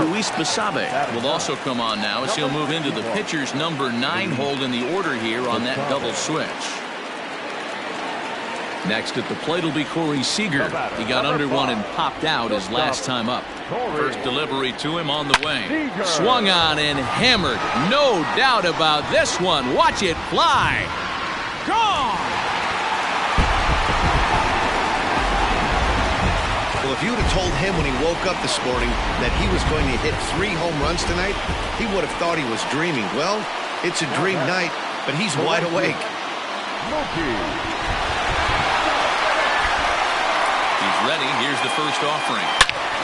Luis Basabe will also come on now as he'll move into the pitcher's number 9 hold in the order here on that double switch. Next at the plate will be Corey Seager. He got under one and popped out his last time up. First delivery to him on the way. Swung on and hammered. No doubt about this one. Watch it fly. Gone! Well, if you would have told him when he woke up this morning that he was going to hit 3 home runs tonight, he would have thought he was dreaming. Well, it's a dream night, but he's wide awake. He's ready. Here's the first offering.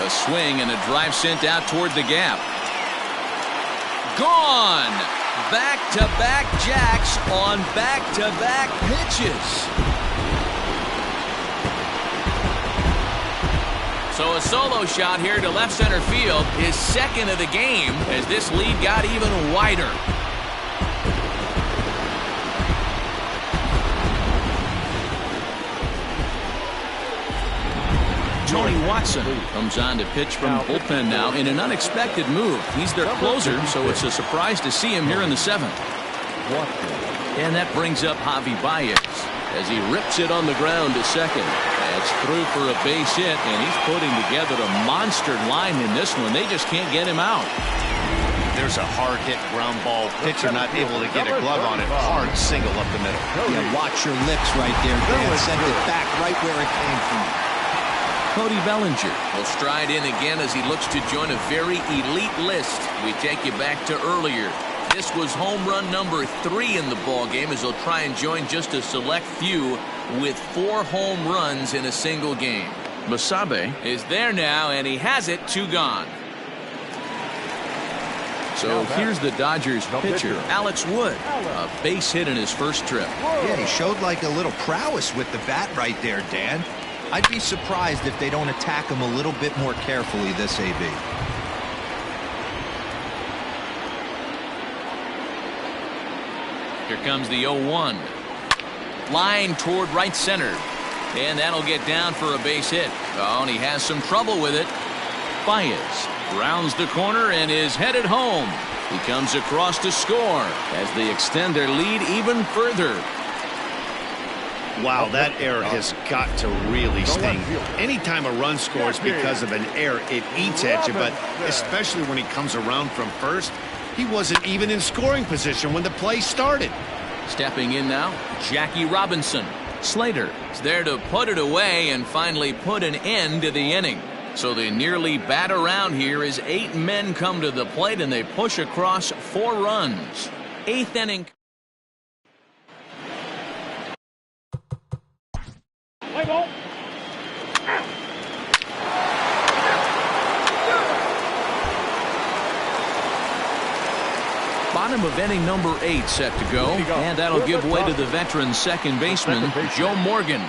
A swing and a drive sent out toward the gap. Gone! Back-to-back jacks on back-to-back pitches. So a solo shot here to left center field, his second of the game, as this lead got even wider. Tony Watson comes on to pitch from bullpen now in an unexpected move. He's their closer, so it's a surprise to see him here in the 7th. And that brings up Javi Baez as he rips it on the ground to second. That's through for a base hit, and he's putting together a monster line in this one. They just can't get him out. There's a hard hit ground ball. Pitcher not able to get a glove on it. Hard single up the middle. Yeah, watch your lips right there, Dan. Send it back right where it came from. Cody Bellinger will stride in again as he looks to join a very elite list. We take you back to earlier. This was home run number 3 in the ballgame as he'll try and join just a select few with 4 home runs in a single game. Basabe is there now, and he has it. 2 gone. So here's the Dodgers pitcher, Alex Wood. A base hit in his first trip. Yeah, he showed like a little prowess with the bat right there, Dan. I'd be surprised if they don't attack him a little bit more carefully this AB. Here comes the 0-1. Line toward right center. And that'll get down for a base hit. Oh, and he has some trouble with it. Baez rounds the corner and is headed home. He comes across to score as they extend their lead even further. Wow, that error has got to really sting. Anytime a run scores because of an error, it eats at you, but especially when he comes around from first, he wasn't even in scoring position when the play started. Stepping in now, Jackie Robinson. Slater is there to put it away and finally put an end to the inning. So they nearly bat around here as 8 men come to the plate and they push across 4 runs. 8th inning. Bottom of inning number 8 set to go, and that'll give way to the veteran second baseman, Joe Morgan.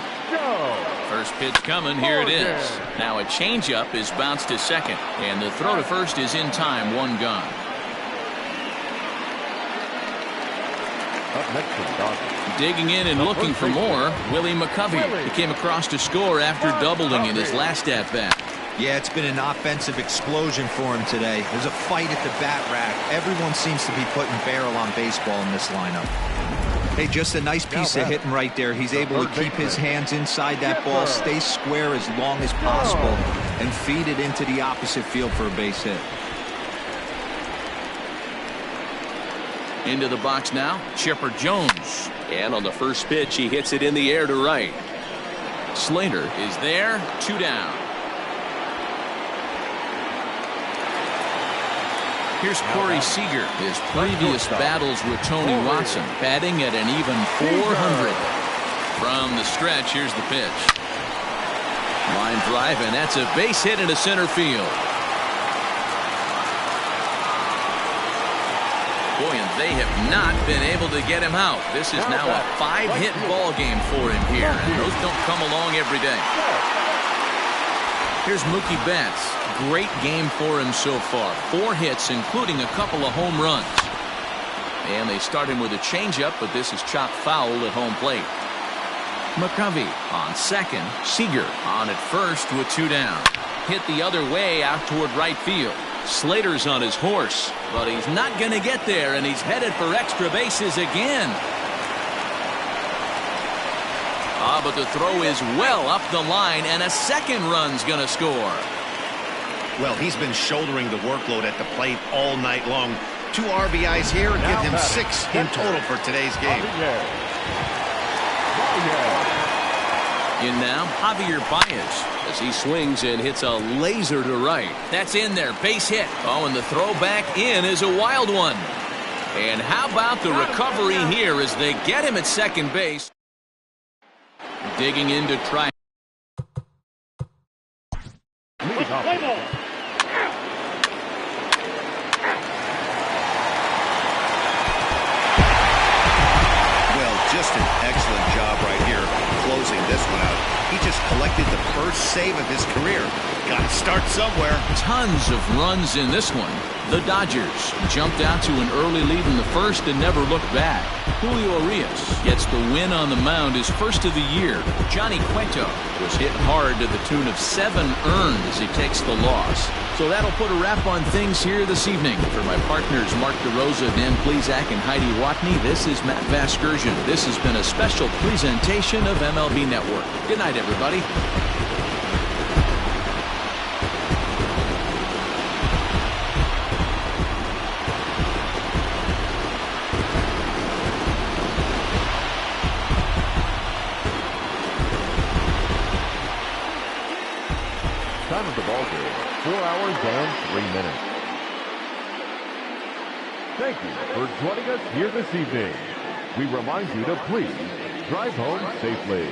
First pitch coming, here it is. Now a changeup is bounced to second, and the throw to first is in time, 1 gone. Digging in and looking for more, Willie McCovey. He came across to score after doubling in his last at-bat. Yeah, it's been an offensive explosion for him today. There's a fight at the bat rack. Everyone seems to be putting barrel on baseball in this lineup. Hey, just a nice piece of hitting right there. He's able to keep his hands inside that ball, stay square as long as possible, and feed it into the opposite field for a base hit. Into the box now, Chipper Jones. And on the first pitch, he hits it in the air to right. Slater is there, 2 down. Here's Corey Seager. His previous battles with Tony Watson, batting at an even 400. From the stretch, here's the pitch. Line drive, and that's a base hit into center field. Boy, and they have not been able to get him out. This is now a 5-hit ball game for him here, and those don't come along every day. Here's Mookie Betts. Great game for him so far. 4 hits, including a couple of home runs. And they start him with a changeup, but this is chopped foul at home plate. McCovey on second. Seager on at first with 2 down. Hit the other way out toward right field. Slater's on his horse, but he's not going to get there, and he's headed for extra bases again. But the throw is well up the line, and a second run's going to score. Well, he's been shouldering the workload at the plate all night long. 2 RBIs here give him 6 in total for today's game. In now, Javier Baez, as he swings and hits a laser to right. That's in there, base hit. Oh, and the throw back in is a wild one. And how about the recovery here as they get him at second base? Digging in to try. Just an excellent job right here closing this one out. He just collected the first save of his career. Got to start somewhere. Tons of runs in this one. The Dodgers jumped out to an early lead in the first and never looked back. Julio Urias gets the win on the mound, his first of the year. Johnny Cueto was hit hard to the tune of 7 earned as he takes the loss. So that'll put a wrap on things here this evening. For my partners Mark DeRosa, Dan Plesac, and Heidi Watney, this is Matt Vasgersian. This has been a special presentation of MLB Network. Good night, everybody. Time of the ball game, 4 hours and 3 minutes. Thank you for joining us here this evening. We remind you to please drive home safely.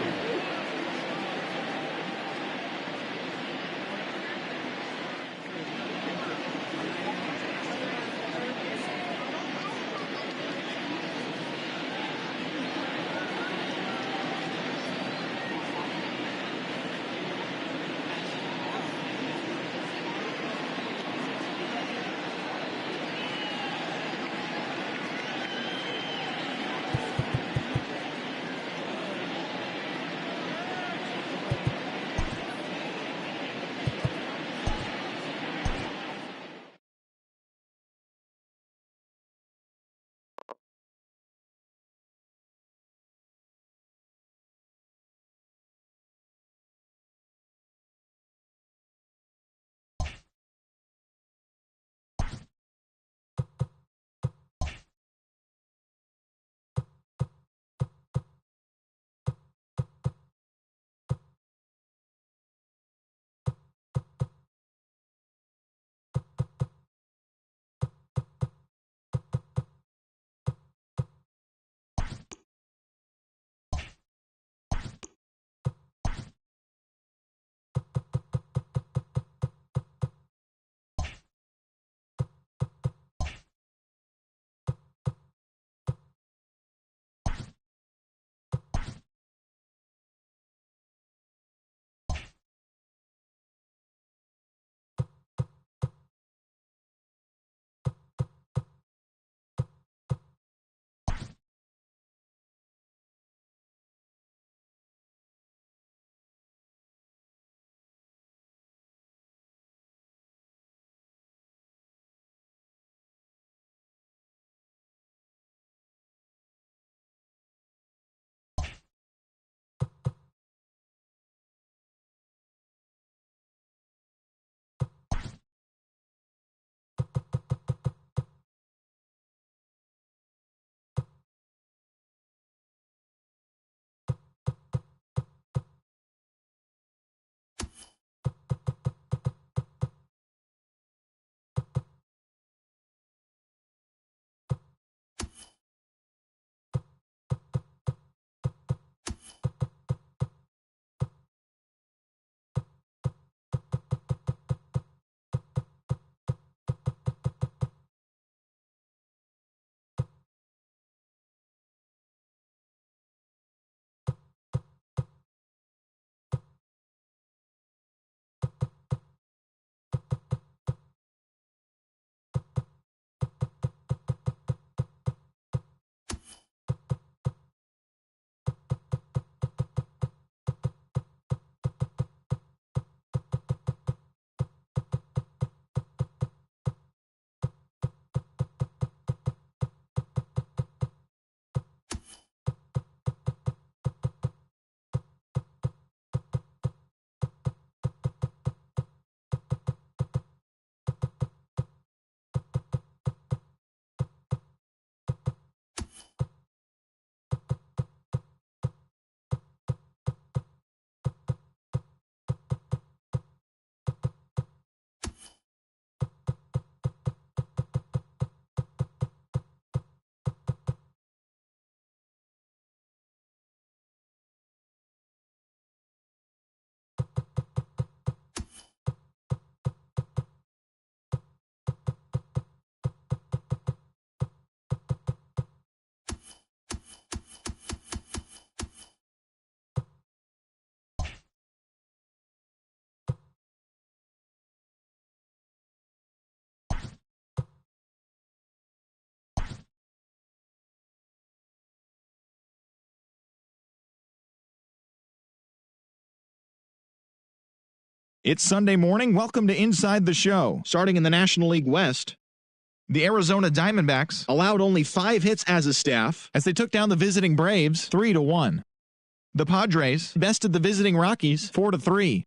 It's Sunday morning. Welcome to Inside the Show. Starting in the National League West, the Arizona Diamondbacks allowed only 5 hits as a staff as they took down the visiting Braves 3-1. The Padres bested the visiting Rockies 4-3.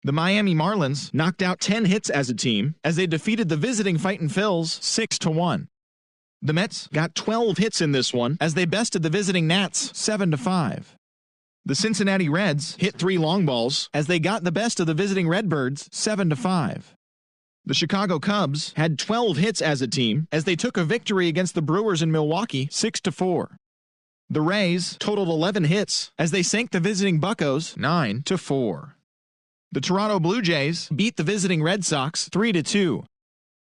The Miami Marlins knocked out 10 hits as a team as they defeated the visiting Fightin' Phils 6-1. The Mets got 12 hits in this one as they bested the visiting Nats 7-5. The Cincinnati Reds hit 3 long balls as they got the best of the visiting Redbirds 7-5. The Chicago Cubs had 12 hits as a team as they took a victory against the Brewers in Milwaukee 6-4. The Rays totaled 11 hits as they sank the visiting Buccos 9-4. The Toronto Blue Jays beat the visiting Red Sox 3-2.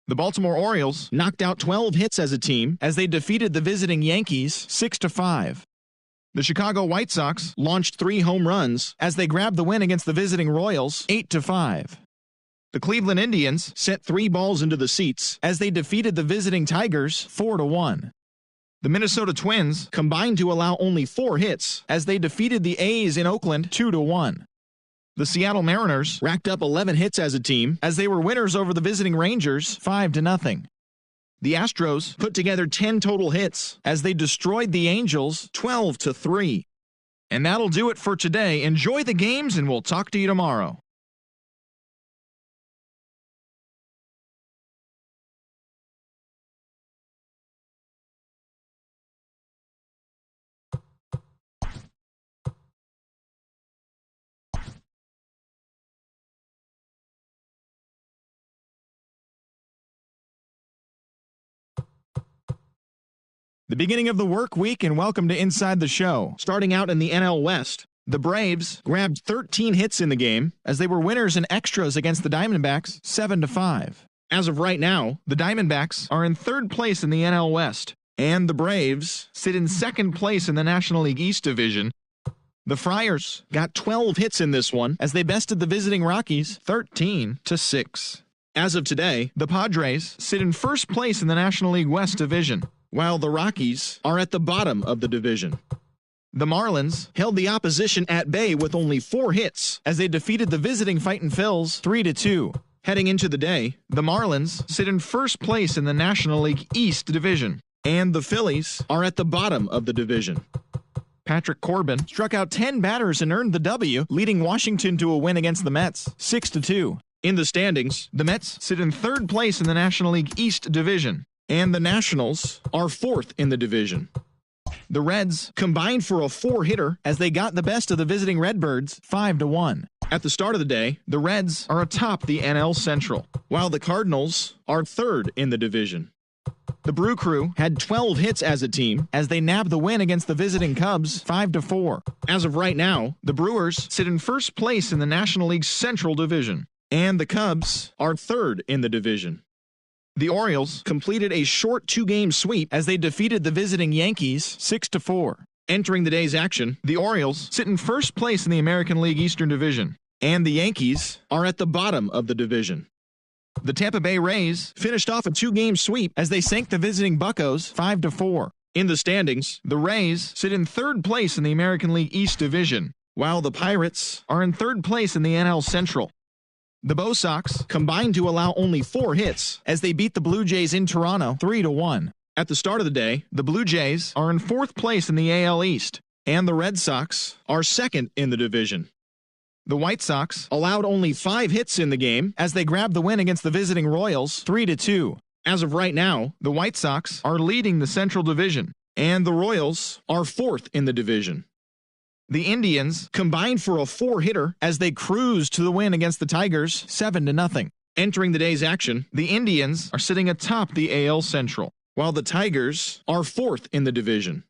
The Baltimore Orioles knocked out 12 hits as a team as they defeated the visiting Yankees 6-5. The Chicago White Sox launched 3 home runs as they grabbed the win against the visiting Royals 8-5. The Cleveland Indians sent 3 balls into the seats as they defeated the visiting Tigers 4-1. The Minnesota Twins combined to allow only 4 hits as they defeated the A's in Oakland 2-1. The Seattle Mariners racked up 11 hits as a team as they were winners over the visiting Rangers 5-0. The Astros put together 10 total hits as they destroyed the Angels 12-3. And that'll do it for today. Enjoy the games, and we'll talk to you tomorrow. The beginning of the work week, and welcome to Inside the Show. Starting out in the NL West, the Braves grabbed 13 hits in the game as they were winners in extras against the Diamondbacks 7-5. As of right now, the Diamondbacks are in 3rd place in the NL West, and the Braves sit in 2nd place in the National League East Division. The Friars got 12 hits in this one as they bested the visiting Rockies 13-6. As of today, the Padres sit in 1st place in the National League West Division, while the Rockies are at the bottom of the division. The Marlins held the opposition at bay with only 4 hits as they defeated the visiting Fightin' Phils 3-2. Heading into the day, the Marlins sit in 1st place in the National League East Division, and the Phillies are at the bottom of the division. Patrick Corbin struck out 10 batters and earned the W, leading Washington to a win against the Mets 6-2. In the standings, the Mets sit in 3rd place in the National League East Division, and the Nationals are 4th in the division. The Reds combined for a 4-hitter as they got the best of the visiting Redbirds 5-1. At the start of the day, the Reds are atop the NL Central, while the Cardinals are 3rd in the division. The Brew Crew had 12 hits as a team as they nabbed the win against the visiting Cubs 5-4. As of right now, the Brewers sit in 1st place in the National League Central Division, and the Cubs are 3rd in the division. The Orioles completed a short 2-game sweep as they defeated the visiting Yankees 6-4. Entering the day's action, the Orioles sit in 1st place in the American League Eastern Division, and the Yankees are at the bottom of the division. The Tampa Bay Rays finished off a 2-game sweep as they sank the visiting Buccos 5-4. In the standings, the Rays sit in 3rd place in the American League East Division, while the Pirates are in 3rd place in the NL Central. The Bo Sox combined to allow only 4 hits as they beat the Blue Jays in Toronto 3-1. At the start of the day, the Blue Jays are in 4th place in the AL East, and the Red Sox are 2nd in the division. The White Sox allowed only 5 hits in the game as they grabbed the win against the visiting Royals 3-2. As of right now, the White Sox are leading the Central Division, and the Royals are 4th in the division. The Indians combined for a 4-hitter as they cruised to the win against the Tigers 7-0. Entering the day's action, the Indians are sitting atop the AL Central, while the Tigers are 4th in the division.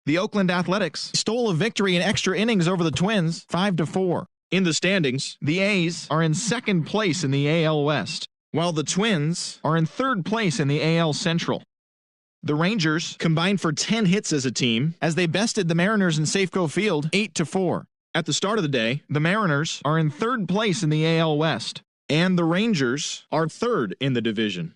The Oakland Athletics stole a victory in extra innings over the Twins 5-4. In the standings, the A's are in 2nd place in the AL West, while the Twins are in 3rd place in the AL Central. The Rangers combined for 10 hits as a team as they bested the Mariners in Safeco Field 8-4. At the start of the day, the Mariners are in 3rd place in the AL West, and the Rangers are 3rd in the division.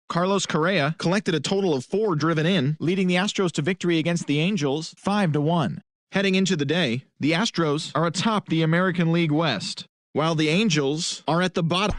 Carlos Correa collected a total of 4 driven in, leading the Astros to victory against the Angels 5-1. Heading into the day, the Astros are atop the American League West, while the Angels are at the bottom.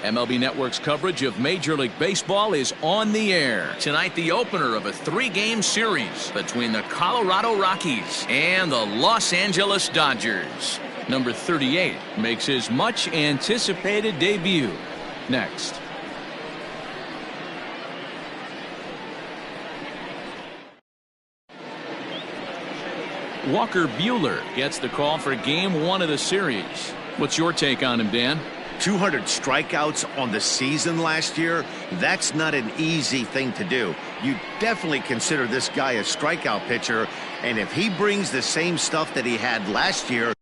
MLB Network's coverage of Major League Baseball is on the air. Tonight, the opener of a 3-game series between the Colorado Rockies and the Los Angeles Dodgers. Number 38 makes his much-anticipated debut. Next. Walker Buehler gets the call for Game 1 of the series. What's your take on him, Dan? 200 strikeouts on the season last year. That's not an easy thing to do. You definitely consider this guy a strikeout pitcher, and if he brings the same stuff that he had last year.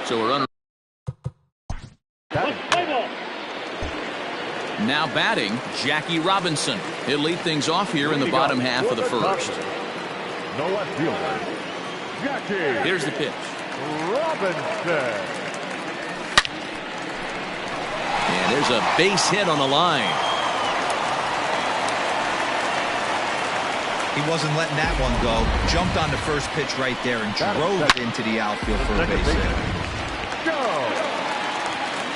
So we're under. Now batting, Jackie Robinson. He'll lead things off here in the bottom half of the first. No left fielder, Jackie. Here's the pitch. Robinson. And there's a base hit on the line. He wasn't letting that one go. Jumped on the first pitch right there and drove it into the outfield for a base hit. Joe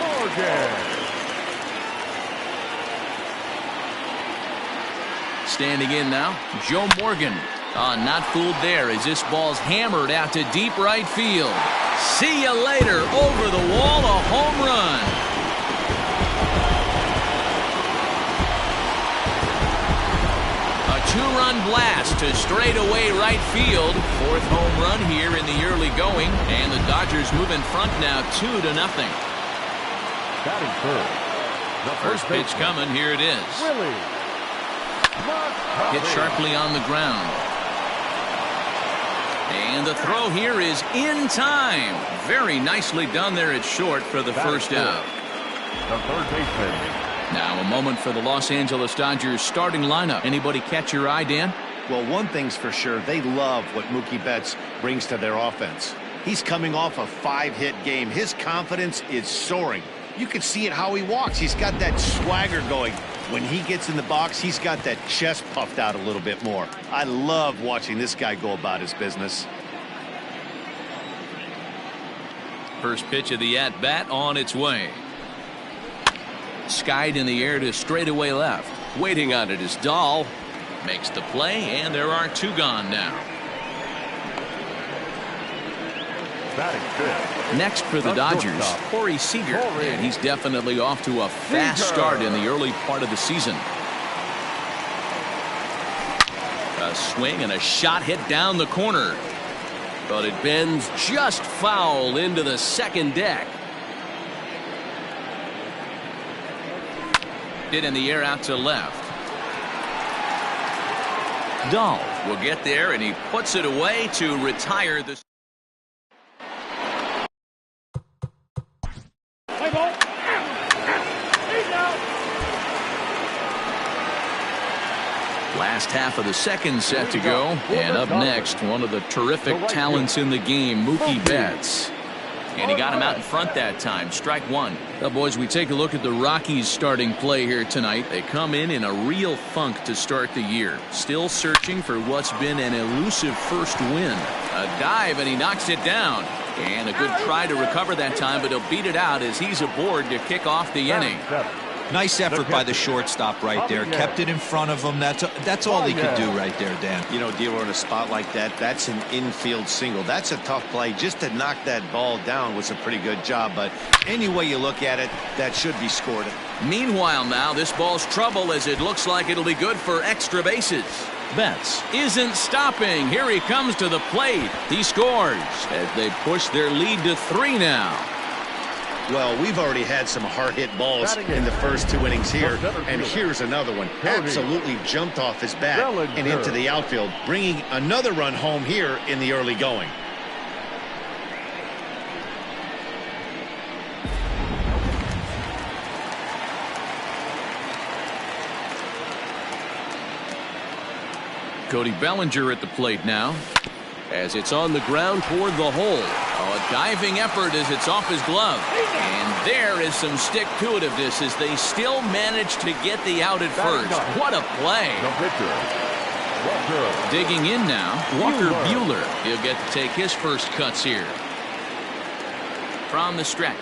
Morgan. Standing in now, Joe Morgan. Not fooled there as this ball's hammered out to deep right field. See you later. Over the wall, a home run. A 2-run blast to straightaway right field. 4th home run here in the early going, and the Dodgers move in front now 2-0. Batting third. The First pitch coming. Here it is. Willie. Hit sharply on the ground. And the throw here is in time. Very nicely done there at short for the first out. The third baseman. Now a moment for the Los Angeles Dodgers starting lineup. Anybody catch your eye, Dan? Well, one thing's for sure, they love what Mookie Betts brings to their offense. He's coming off a 5-hit game. His confidence is soaring. You can see it how he walks. He's got that swagger going. When he gets in the box, he's got that chest puffed out a little bit more. I love watching this guy go about his business. First pitch of the at-bat on its way. Skied in the air to straightaway left. Waiting on it is Dahl. Makes the play, and there are 2 gone now. Next for the Dodgers, Corey Seager, and he's definitely off to a fast start in the early part of the season. A swing and a shot hit down the corner, but it bends just foul into the second deck. Hit in the air out to left. Dahl will get there, and he puts it away to retire the. Last half of the second set to go, and up next, one of the terrific talents in the game, Mookie Betts. And he got him out in front that time. Strike 1. Well, boys, we take a look at the Rockies starting play here tonight. They come in a real funk to start the year. Still searching for what's been an elusive first win. A dive, and he knocks it down. And a good try to recover that time, but he'll beat it out as he's aboard to kick off the inning. Nice effort by the shortstop right there. Kept it in front of him. That's all he could do right there, Dan. You know, D'Lo, in a spot like that, that's an infield single. That's a tough play. Just to knock that ball down was a pretty good job. But any way you look at it, that should be scored. Meanwhile, now this ball's trouble as it looks like it'll be good for extra bases. Betts isn't stopping. Here he comes to the plate. He scores as they push their lead to 3 now. Well, we've already had some hard-hit balls in the first 2 innings here, and here's another one. Absolutely jumped off his bat and into the outfield, bringing another run home here in the early going. Cody Bellinger at the plate now, as it's on the ground toward the hole. A diving effort as it's off his glove. And there is some stick-to-itiveness as they still manage to get the out at first. What a play. Digging in now, Walker Buehler. He'll get to take his first cuts here. From the stretch.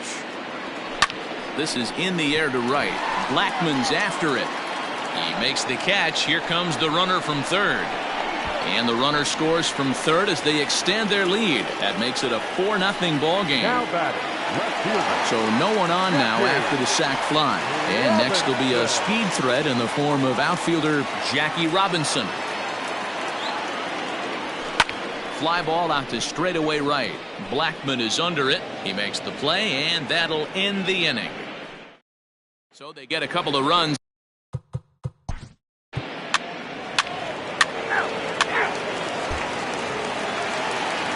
This is in the air to right. Blackmon's after it. He makes the catch. Here comes the runner from third. And the runner scores from third as they extend their lead. That makes it a 4-0 ball game. So no one on now after the sac fly. And next will be a speed threat in the form of outfielder Jackie Robinson. Fly ball out to straightaway right. Blackmon is under it. He makes the play, and that'll end the inning. So they get a couple of runs.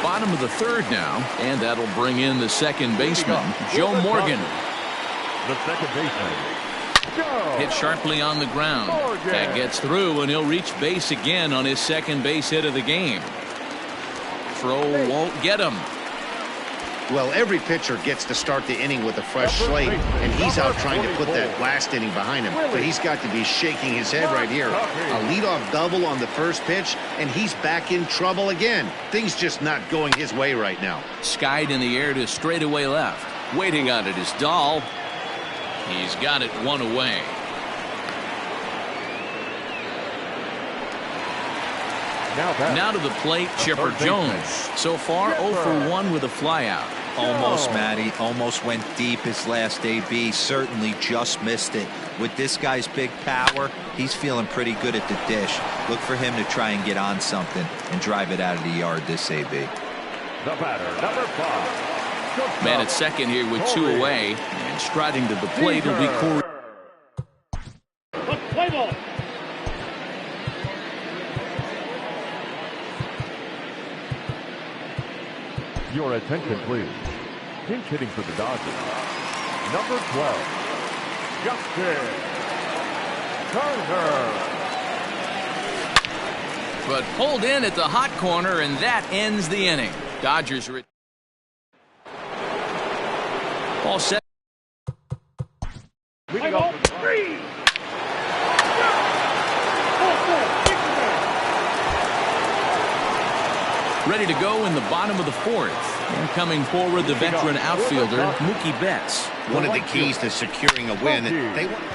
Bottom of the third now, and that'll bring in the second baseman, Joe Morgan. The second baseman, Hit sharply on the ground. That gets through, and he'll reach base again on his second base hit of the game. Throw won't get him. Well, every pitcher gets to start the inning with a fresh slate, and he's out trying to put that last inning behind him. But he's got to be shaking his head right here. A leadoff double on the first pitch, and he's back in trouble again. Things just not going his way right now. Skied in the air to straightaway left. Waiting on it is Dahl. He's got it 1 away. Now to the plate, Chipper Jones. So far, 0 for 1 with a flyout. Almost, Matty. Almost went deep his last AB. Certainly just missed it. With this guy's big power, he's feeling pretty good at the dish. Look for him to try and get on something and drive it out of the yard this AB. the batter, number 5. Man at second here with 2 away. And striding to the plate will be Corey. Play ball. Your attention, please. Pinch hitting for the Dodgers, number 12, Justin Turner. but pulled in at the hot corner, and that ends the inning. Dodgers all set. Leading off with 3. Ready to go in the bottom of the 4th. And coming forward, the veteran outfielder, Mookie Betts. One of the keys to securing a win.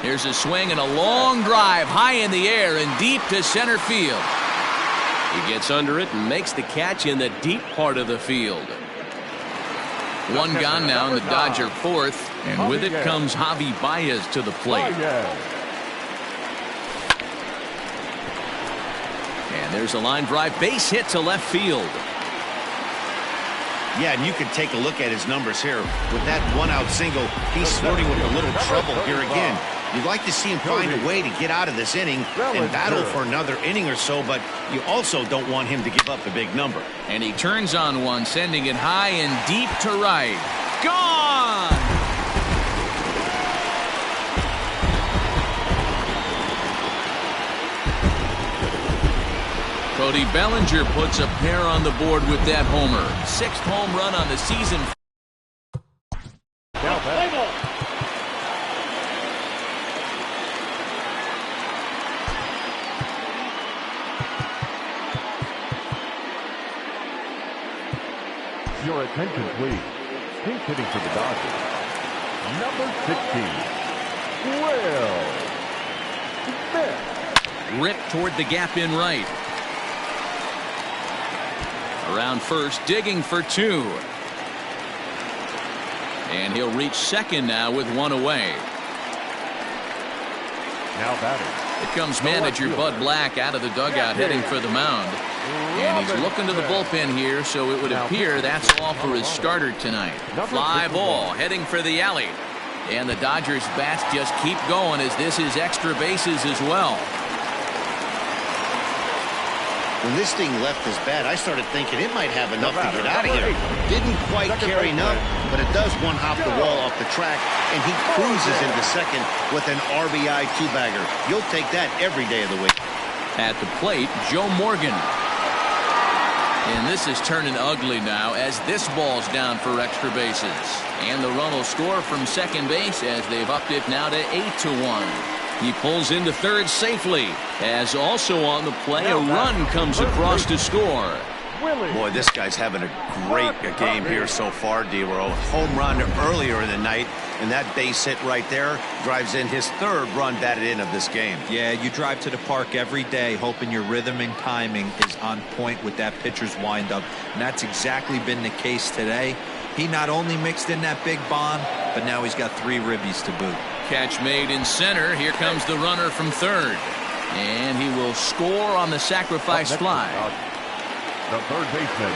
Here's a swing and a long drive high in the air and deep to center field. He gets under it and makes the catch in the deep part of the field. One gone now in the Dodger 4th, and with it comes Javi Baez to the plate. And there's a line drive base hit to left field. Yeah, and you can take a look at his numbers here. With that one-out single, he's flirting with a little trouble here again. You'd like to see him find a way to get out of this inning and battle for another inning or so, but you also don't want him to give up a big number. And he turns on one, sending it high and deep to right. Gone! Cody Bellinger puts a pair on the board with that homer. 6th home run on the season. Your attention, please. Pinch hitting for the Dodgers. Number 16, Will Smith. Ripped toward the gap in right. Around first, digging for 2. And he'll reach second now with 1 away. Now batting. Here comes manager Bud Black out of the dugout heading for the mound. And he's looking to the bullpen here, so it would appear that's all for his starter tonight. Fly ball heading for the alley. And the Dodgers bats just keep going as this is extra bases as well. When this thing left his bat, I started thinking it might have enough to get out of here. Didn't quite carry enough, but it does one hop the wall off the track, and he cruises into second with an RBI 2-bagger. You'll take that every day of the week. At the plate, Joe Morgan. And this is turning ugly now as this ball's down for extra bases. And the run will score from second base as they've upped it now to 8-1. He pulls into third safely, as also on the play a run comes across to score. Boy, this guy's having a great game here so far, D-Roll. Home run earlier in the night, and that base hit right there drives in his 3rd run batted in of this game. Yeah, you drive to the park every day hoping your rhythm and timing is on point with that pitcher's windup, and that's exactly been the case today. He not only mixed in that big bomb, but now he's got 3 ribbies to boot. Catch made in center. Here comes the runner from third. And he will score on the sacrifice fly. The third baseman.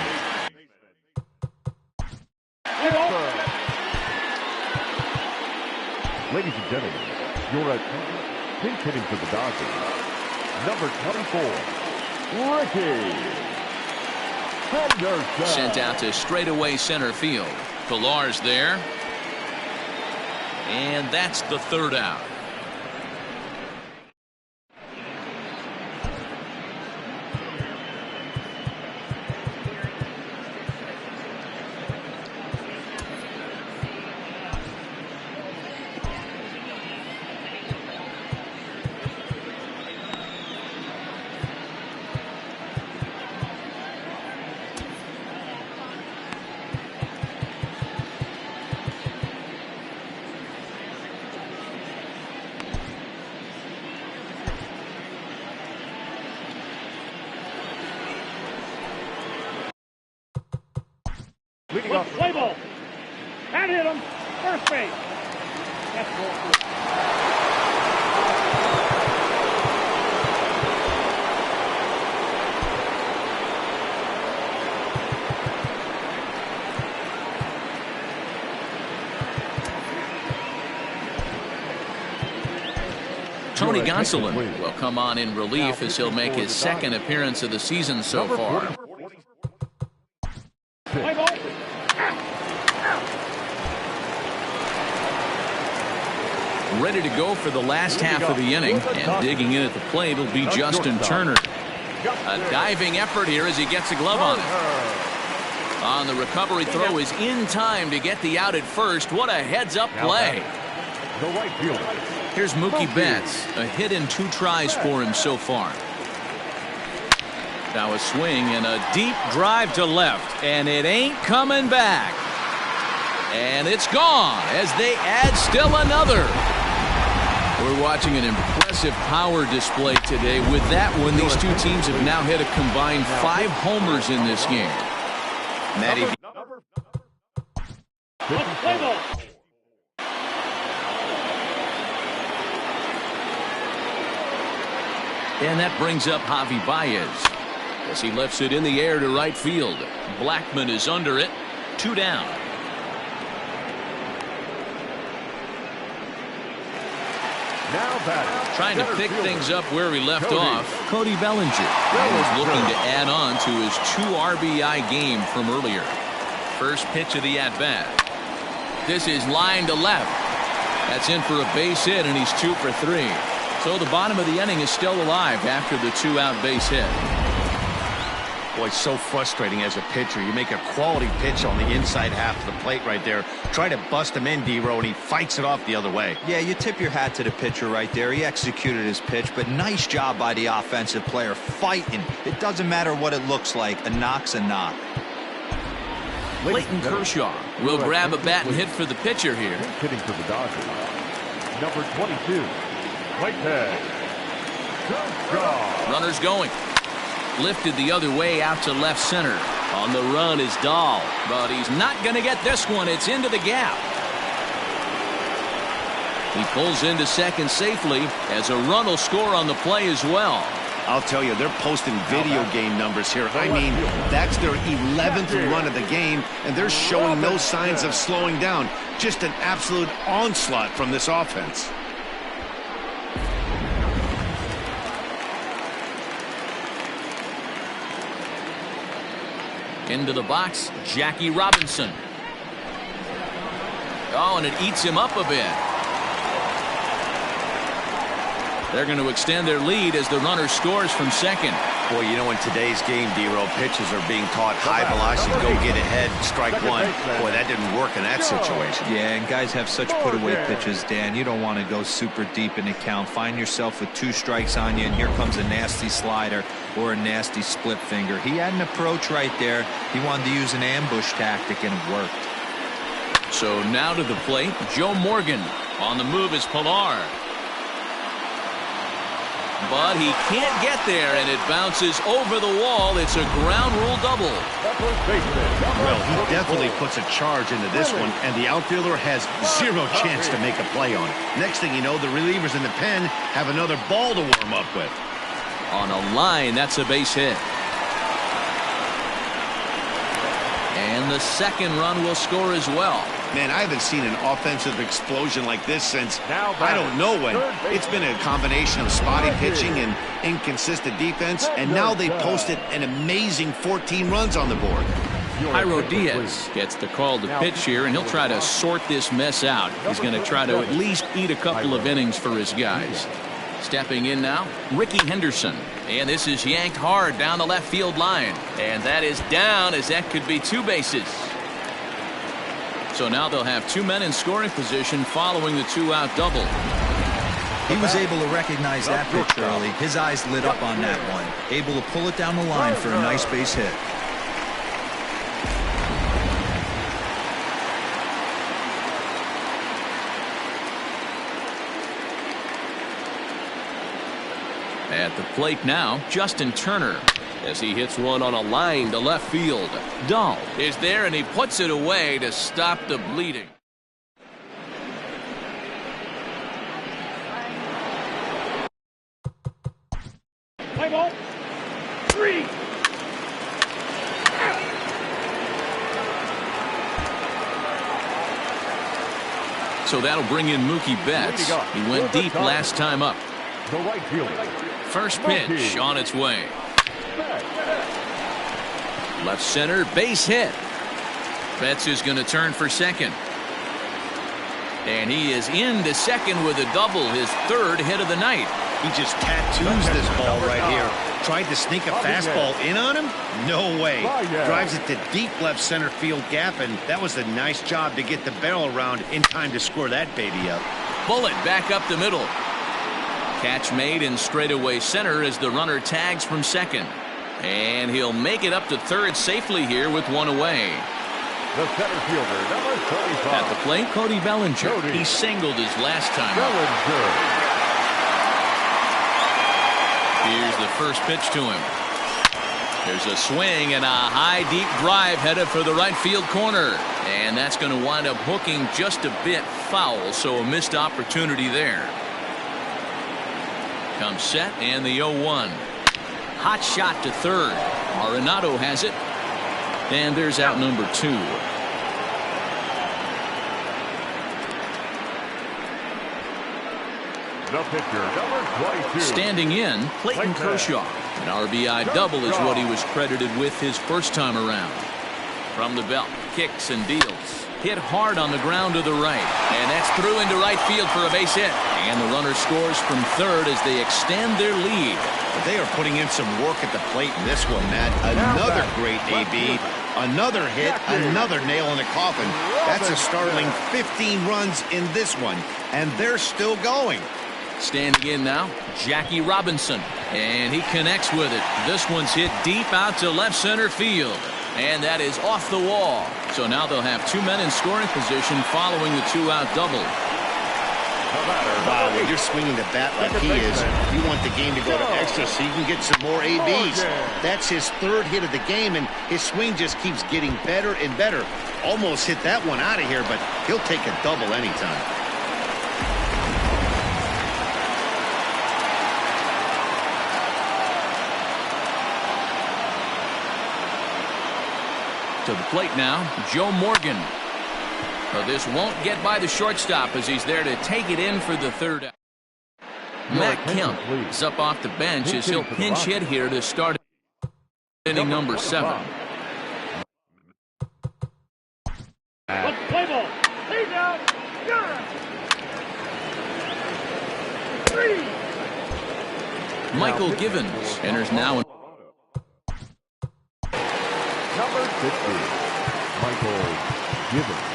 Ladies and gentlemen, your attention, pinch hitting for the Dodgers. Number 24, Ricky Henderson. Sent out to straightaway center field. Pilar's there. And that's the 3rd out. Leading off. Play ball. That hit him. First base. That's ball. Tony Gonsolin will come on in relief as he'll make his 2nd appearance of the season so far. Play ball. Ready to go for the last half of the inning, and digging in at the plate will be Justin Turner. A diving effort here as he gets a glove on it. On the recovery throw is in time to get the out at first. What a heads-up play. The right fielder. Here's Mookie Betts. A hit in 2 tries for him so far. Now a swing and a deep drive to left, and it ain't coming back. And it's gone as they add still another. We're watching an impressive power display today. With that one, these two teams have now hit a combined 5 homers in this game. Matty. And that brings up Javi Baez as he lifts it in the air to right field. Blackman is under it. 2 down. Trying to pick things up where he left off. Cody Bellinger is looking to add on to his 2 RBI game from earlier. First pitch of the at-bat. This is line to left. That's in for a base hit, and he's 2 for 3. So the bottom of the inning is still alive after the 2-out base hit. Boy, it's so frustrating as a pitcher. You make a quality pitch on the inside half of the plate right there. Try to bust him in, D-Row, and he fights it off the other way. Yeah, you tip your hat to the pitcher right there. He executed his pitch, but nice job by the offensive player fighting. It doesn't matter what it looks like. A knock's a knock. Clayton Kershaw will grab a bat and hit for the pitcher here. Hitting for the Dodgers. Number 22. Clayton Kershaw. Runners going. Lifted the other way out to left center. On the run is Dahl, but he's not going to get this one. It's into the gap. He pulls into second safely as a run will score on the play as well. I'll tell you, they're posting video game numbers here. I mean, that's their 11th run of the game, and they're showing no signs of slowing down. Just an absolute onslaught from this offense. Into the box, Jackie Robinson. Oh, and it eats him up a bit. They're going to extend their lead as the runner scores from second. Boy, you know, in today's game, D-Row, pitchers are being taught high velocity, go get ahead, strike one. Boy, that didn't work in that situation. Yeah, and guys have such put-away pitches, Dan. You don't want to go super deep in the count. Find yourself with 2 strikes on you, and here comes a nasty slider or a nasty split finger. He had an approach right there. He wanted to use an ambush tactic, and it worked. So now to the plate, Joe Morgan. On the move is Pilar. But he can't get there, and it bounces over the wall. It's a ground rule double. Well, he definitely puts a charge into this one, and the outfielder has 0 chance to make a play on it. Next thing you know, the relievers in the pen have another ball to warm up with. On a line, that's a base hit. And the second run will score as well. Man, I haven't seen an offensive explosion like this since I don't know when. It's been a combination of spotty pitching and inconsistent defense, and now they posted an amazing 14 runs on the board. Jairo Diaz gets the call to pitch here, and he'll try to sort this mess out. He's going to try to at least eat a couple of innings for his guys. Stepping in now, Ricky Henderson. And this is yanked hard down the left field line. And that is down, as that could be 2 bases. So now they'll have 2 men in scoring position following the 2-out double. He was able to recognize that pitch early. His eyes lit up on that one. Able to pull it down the line for a nice base hit. At the plate now, Justin Turner, as he hits one on a line to left field. Dahl is there, and he puts it away to stop the bleeding. Play ball. 3. So that'll bring in Mookie Betts. He went deep last time up. The right fielder. First pitch on its way. Left center, base hit. Betts is going to turn for second. And he is into second with a double, his third hit of the night. He just tattoos this ball right here. Tried to sneak a fastball in on him? No way. Drives it to deep left center field gap, and that was a nice job to get the barrel around in time to score that baby up. Bullet back up the middle. Catch made in straightaway center as the runner tags from second. And he'll make it up to third safely here with one away. The center fielder, number 35. At the plate, Cody Bellinger. He singled his last time. Bellinger. Here's the first pitch to him. There's a swing and a high deep drive headed for the right field corner. And that's going to wind up hooking just a bit foul, so a missed opportunity there. Comes set and the 0-1. Hot shot to third. Arenado has it. And there's out number 2. The pitcher, number 22. Standing in, Clayton Kershaw. An RBI double is what he was credited with his first time around. From the belt, kicks and deals. Hit hard on the ground to the right. And that's through into right field for a base hit. And the runner scores from third as they extend their lead. They are putting in some work at the plate in this one, Matt. Another great AB. Another hit, another nail in the coffin. That's a startling 15 runs in this one. And they're still going. Standing in now, Jackie Robinson. And he connects with it. This one's hit deep out to left center field. And that is off the wall. So now they'll have 2 men in scoring position following the 2-out double. Wow, when you're swinging the bat like he is, you want the game to go to extra so you can get some more ABs. That's his third hit of the game, and his swing just keeps getting better and better. Almost hit that one out of here, but he'll take a double anytime. To the plate now, Joe Morgan. But this won't get by the shortstop as he's there to take it in for the third out. Matt Kemp is up off the bench as he'll pinch hit here to start inning number 7. Let's play ball. Lead out. You're 3. Michael Givens enters now. Number 50, Michael Givens.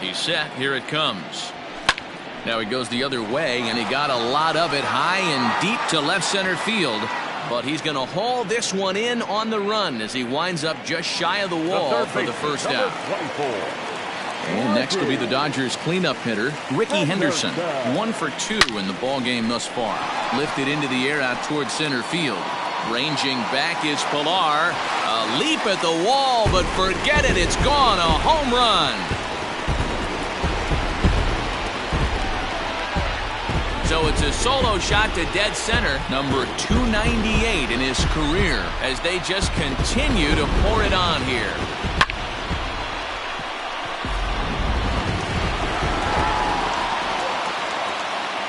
He's set. Here it comes. Now he goes the other way, and he got a lot of it high and deep to left center field. But he's going to haul this one in on the run as he winds up just shy of the wall for the first out. 24. And next will be the Dodgers cleanup hitter, Ricky Henderson. 1 for 2 in the ball game thus far. Lifted into the air out towards center field. Ranging back is Pilar. A leap at the wall, but forget it. It's gone. A home run. So it's a solo shot to dead center, number 298 in his career, as they just continue to pour it on here.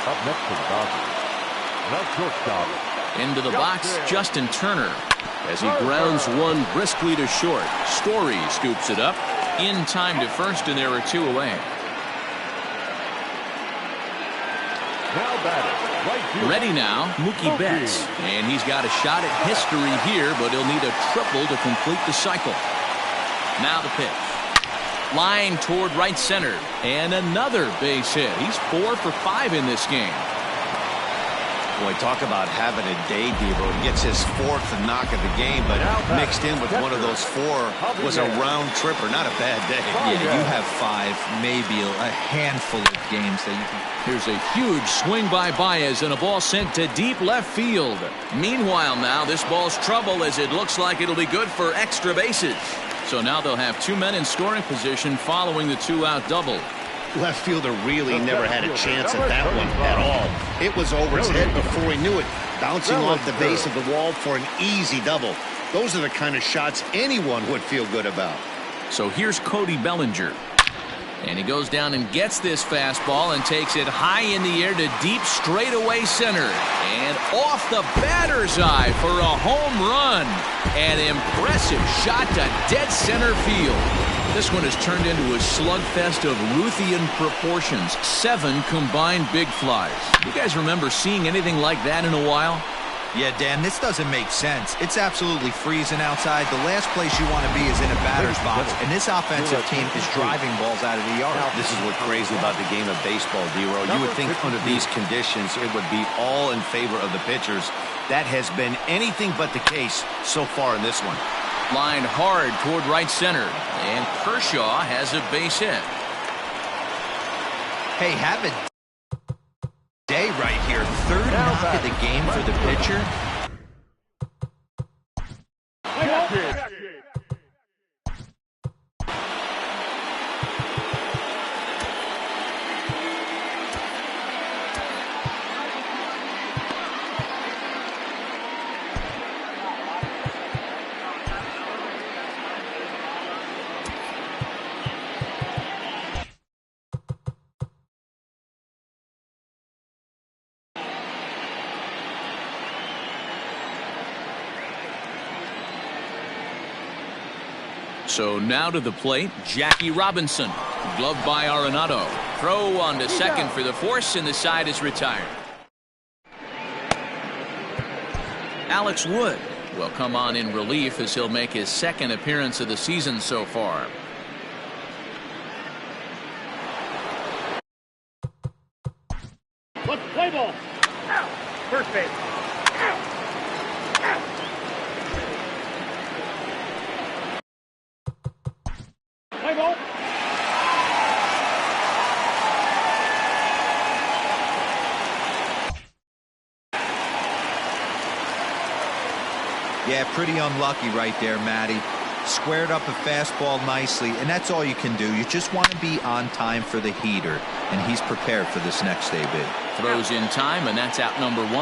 Up next to the Dodgers. Now shortstop. Into the box, Justin Turner. As he grounds one briskly to short. Story scoops it up. In time to first, and there are 2 away. Now batting. Right field. Ready now, Mookie Betts. And he's got a shot at history here, but he'll need a triple to complete the cycle. Now the pitch. Line toward right center. And another base hit. He's 4 for 5 in this game. Boy, talk about having a day, Devo. He gets his 4th knock of the game, but mixed in with one of those 4 was a round tripper. Not a bad day. Yeah, you have 5, maybe a handful of games that you can. Here's a huge swing by Baez and a ball sent to deep left field. Meanwhile now, this ball's trouble as it looks like it'll be good for extra bases. So now they'll have 2 men in scoring position following the 2-out double. Left fielder really never had a chance at that one at all. It was over his head before he knew it, bouncing off the base of the wall for an easy double. Those are the kind of shots anyone would feel good about. So here's Cody Bellinger. And he goes down and gets this fastball and takes it high in the air to deep straightaway center. And off the batter's eye for a home run. An impressive shot to dead center field. This one has turned into a slugfest of Ruthian proportions. 7 combined big flies. You guys remember seeing anything like that in a while? Yeah, Dan, this doesn't make sense. It's absolutely freezing outside. The last place you want to be is in a batter's box, and this offensive team is driving balls out of the yard. This is what's crazy about the game of baseball, D-Row. You would think under these conditions it would be all in favor of the pitchers. That has been anything but the case so far in this one. Lined hard toward right center, and Kershaw has a base hit. Hey, have a day right here. Third knock of the game for the pitcher. So now to the plate, Jackie Robinson. Gloved by Arenado. Throw on to second for the force, and the side is retired. Alex Wood will come on in relief as he'll make his second appearance of the season so far. Let's play ball. First base. Play ball. Yeah, pretty unlucky right there, Matty. Squared up a fastball nicely, and that's all you can do. You just want to be on time for the heater, and he's prepared for this next day bid. Throws in time, and that's out number 1.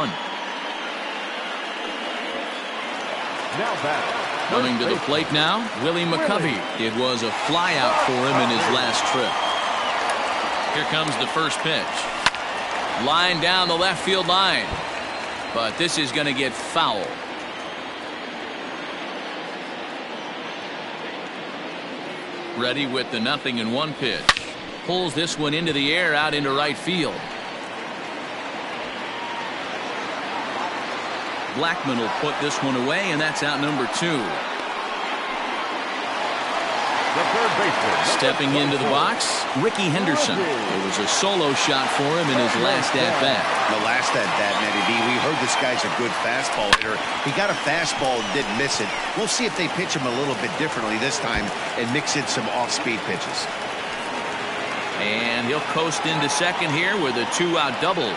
Now back. Coming to the plate now, Willie McCovey. It was a flyout for him in his last trip. Here comes the first pitch. Line down the left field line. But this is going to get foul. Ready with the 0-1 pitch. Pulls this one into the air out into right field. Blackman will put this one away, and that's out number 2. The third baseman. Stepping into the box, Ricky Henderson. It was a solo shot for him in his last at-bat. The last at-bat, Matty B, we heard this guy's a good fastball hitter. He got a fastball and didn't miss it. We'll see if they pitch him a little bit differently this time and mix in some off-speed pitches. And he'll coast into second here with a 2-out double.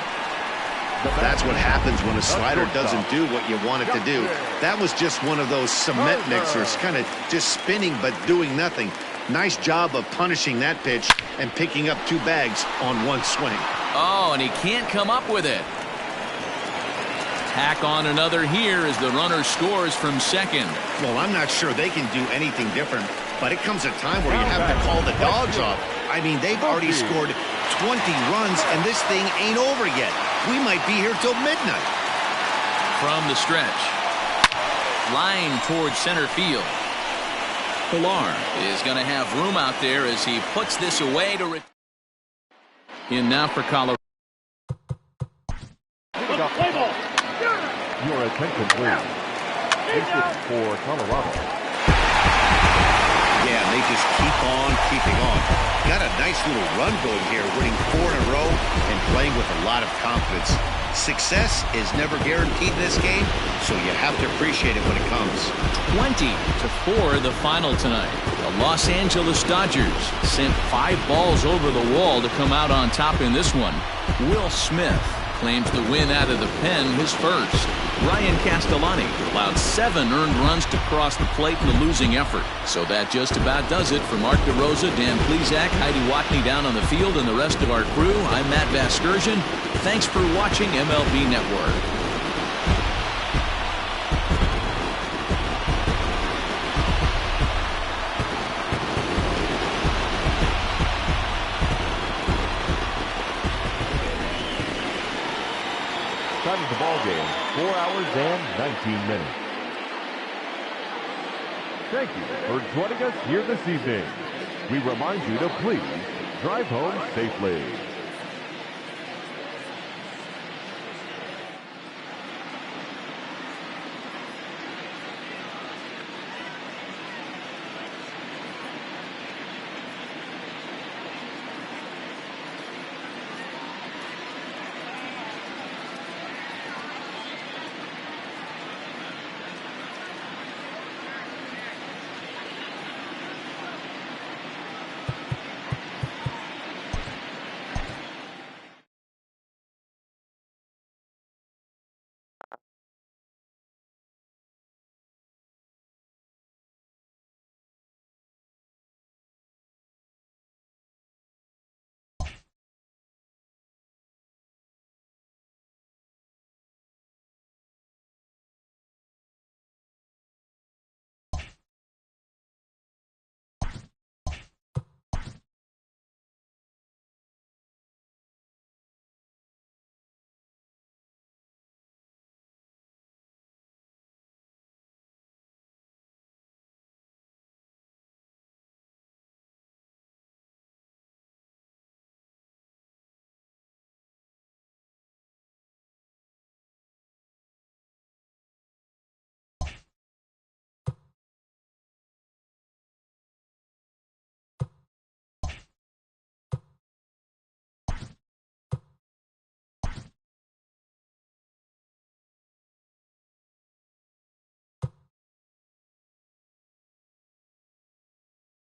That's what happens when a slider doesn't do what you want it to do. That was just one of those cement mixers, kind of just spinning but doing nothing. Nice job of punishing that pitch and picking up 2 bags on 1 swing. Oh, and he can't come up with it. Tack on another here as the runner scores from second. Well, I'm not sure they can do anything different, but it comes a time where you have to call the dogs off. I mean, they've already scored 20 runs, and this thing ain't over yet. We might be here till midnight. From the stretch. Line towards center field. Pilar is going to have room out there as he puts this away to in now for Colorado. Play ball. Your attention, please. This is for Colorado. Yeah, they just keep on keeping on. Got a nice little run going here, winning 4 in a row and playing with a lot of confidence. Success is never guaranteed in this game, so you have to appreciate it when it comes. 20-4 the final tonight. The Los Angeles Dodgers sent 5 balls over the wall to come out on top in this one. Will Smith claims the win out of the pen, his first. Ryan Castellani allowed 7 earned runs to cross the plate in the losing effort. So that just about does it. For Mark DeRosa, Dan Plesac, Heidi Watney down on the field, and the rest of our crew, I'm Matt Vasgersian. Thanks for watching MLB Network. Time of the ball game, 4 hours and 19 minutes. Thank you for joining us here this evening. We remind you to please drive home safely.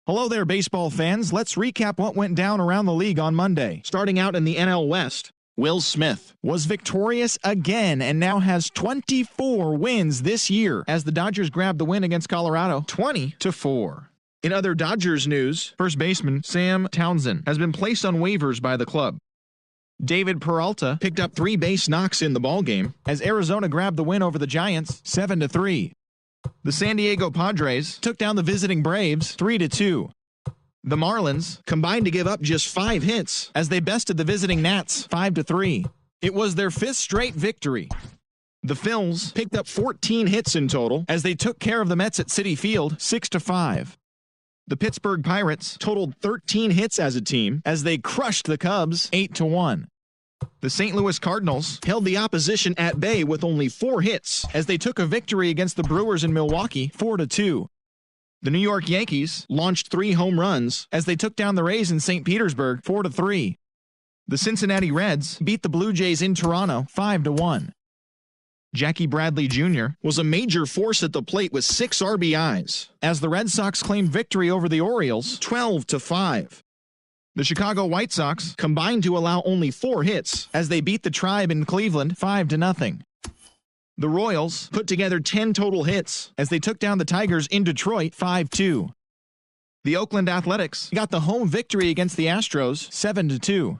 Hello there, baseball fans. Let's recap what went down around the league on Monday. Starting out in the NL West, Will Smith was victorious again and now has 24 wins this year as the Dodgers grabbed the win against Colorado 20-4. In other Dodgers news, first baseman Sam Townsend has been placed on waivers by the club. David Peralta picked up 3 base knocks in the ballgame as Arizona grabbed the win over the Giants 7-3. The San Diego Padres took down the visiting Braves 3-2. The Marlins combined to give up just 5 hits as they bested the visiting Nats 5-3. It was their 5th straight victory. The Phils picked up 14 hits in total as they took care of the Mets at Citi Field 6-5. The Pittsburgh Pirates totaled 13 hits as a team as they crushed the Cubs 8-1. The St. Louis Cardinals held the opposition at bay with only 4 hits as they took a victory against the Brewers in Milwaukee 4-2. The New York Yankees launched 3 home runs as they took down the Rays in St. Petersburg 4-3. The Cincinnati Reds beat the Blue Jays in Toronto 5-1. Jackie Bradley Jr. was a major force at the plate with 6 RBIs as the Red Sox claimed victory over the Orioles 12-5. The Chicago White Sox combined to allow only 4 hits as they beat the Tribe in Cleveland 5-0. The Royals put together 10 total hits as they took down the Tigers in Detroit 5-2. The Oakland Athletics got the home victory against the Astros 7-2.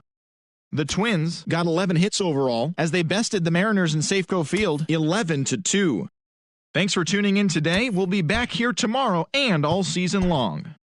The Twins got 11 hits overall as they bested the Mariners in Safeco Field 11-2. Thanks for tuning in today. We'll be back here tomorrow and all season long.